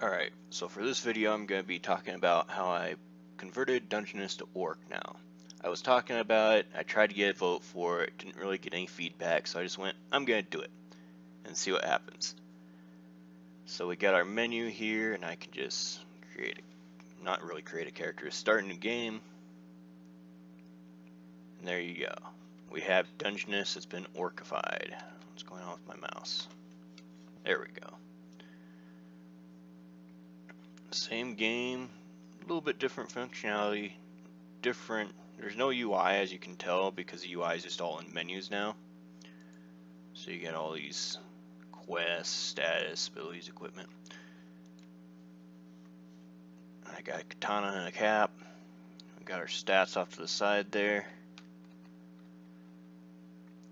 Alright, so for this video I'm going to be talking about how I converted Dungeonis to Orc now. I was talking about it, I tried to get a vote for it, didn't really get any feedback, so I just went, I'm going to do it, and see what happens. So we got our menu here, and I can just not really create a character, just start a new game. And there you go. We have Dungeonis that's been orcified. What's going on with my mouse? There we go. Same game, a little bit different functionality, there's no UI as you can tell because the UI is just all in menus now. So you get all these quests, status, abilities, equipment. I got a katana and a cap. We got our stats off to the side there.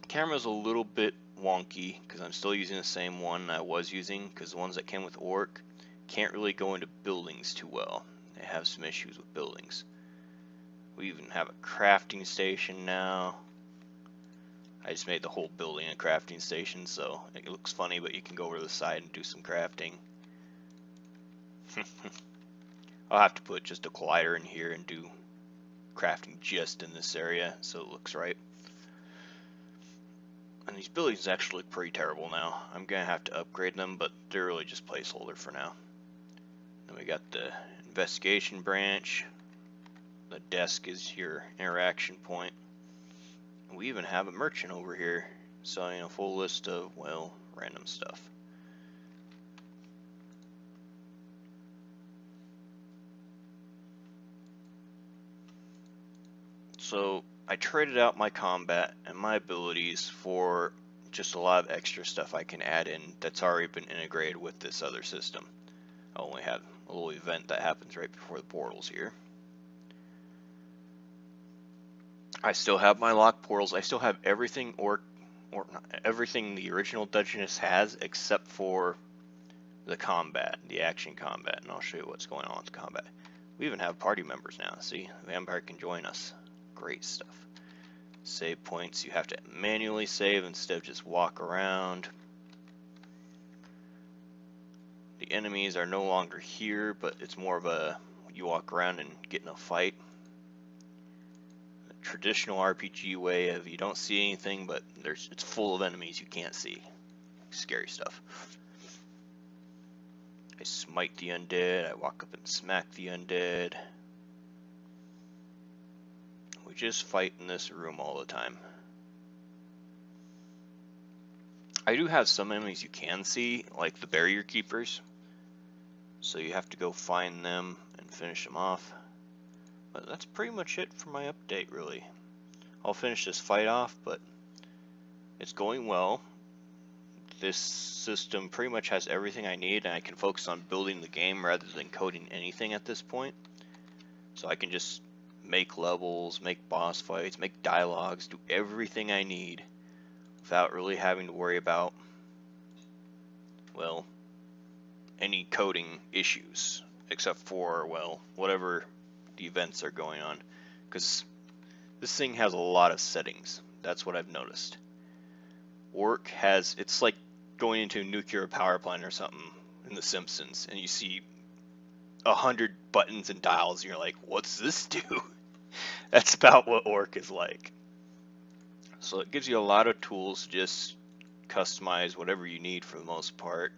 Camera's a little bit wonky because I'm still using the same one I was using because the ones that came with Orc can't really go into buildings too well. They have some issues with buildings. We even have a crafting station now. I just made the whole building a crafting station, so it looks funny, but you can go over to the side and do some crafting. I'll have to put just a collider in here and do crafting just in this area so it looks right. And these buildings actually look pretty terrible now. I'm gonna have to upgrade them, but they're really just placeholder for now. Then we got the investigation branch. The desk is your interaction point. We even have a merchant over here selling a full list of, well, random stuff. So I traded out my combat and my abilities for just a lot of extra stuff I can add in that's already been integrated with this other system. I only have a little event that happens right before the portals here. I still have my locked portals. I still have everything everything the original Dungeonist has except for the combat, the action combat, and I'll show you what's going on with the combat. We even have party members now. See, the vampire can join us. Great stuff. Save points. You have to manually save instead of just walk around. The enemies are no longer here, but it's more of a you walk around and get in a fight. Traditional RPG way of you don't see anything, but it's full of enemies you can't see. Scary stuff. I smite the undead, I walk up and smack the undead. We just fight in this room all the time. I do have some enemies you can see, like the barrier keepers. So you have to go find them and finish them off. But that's pretty much it for my update, really. I'll finish this fight off, but it's going well. This system pretty much has everything I need, and I can focus on building the game rather than coding anything at this point. So I can just make levels, make boss fights, make dialogues, do everything I need without really having to worry about, well, any coding issues, except for, well, whatever the events are going on, because this thing has a lot of settings. That's what I've noticed. Orc has, it's like going into a nuclear power plant or something in The Simpsons, and you see 100 buttons and dials, and you're like, what's this do? That's about what Orc is like. So it gives you a lot of tools to just customize whatever you need for the most part.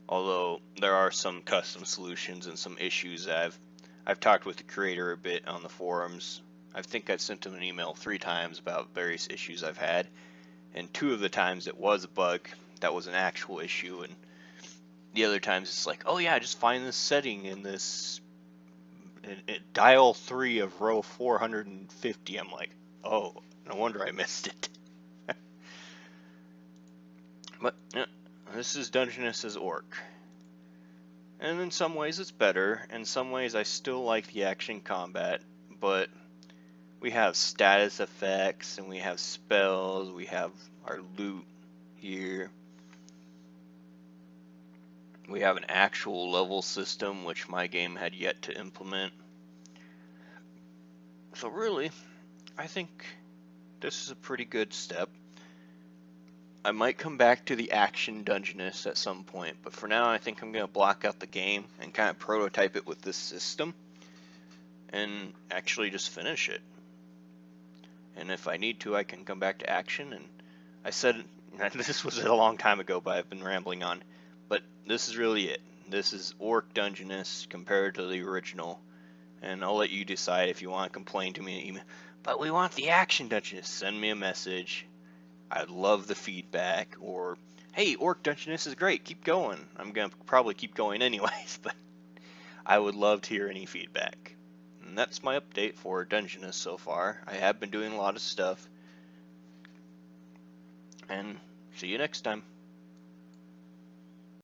Although there are some custom solutions and some issues that I've talked with the creator a bit on the forums. I think I've sent him an email 3 times about various issues I've had, and 2 of the times it was a bug that was an actual issue, and the other times it's like, oh yeah, just find this setting in this dial 3 of row 450. I'm like, oh, no wonder I missed it. But yeah, this is Dungeonis as Orc. And in some ways it's better. In some ways I still like the action combat, but we have status effects and we have spells, we have our loot here. We have an actual level system, which my game had yet to implement. So really, I think this is a pretty good step. I might come back to the action Dungeonist at some point, but for now I think I'm going to block out the game and kind of prototype it with this system and actually just finish it. And if I need to, I can come back to action. And I said this was a long time ago, but I've been rambling on. But this is really it. This is ORKDungeonis compared to the original. And I'll let you decide if you want to complain to me in email. But we want the action Dungeonist. Send me a message. I'd love the feedback. Or, hey, ORKDungeonis is great. Keep going. I'm going to probably keep going anyways. But I would love to hear any feedback. And that's my update for Dungeonist so far. I have been doing a lot of stuff. And see you next time.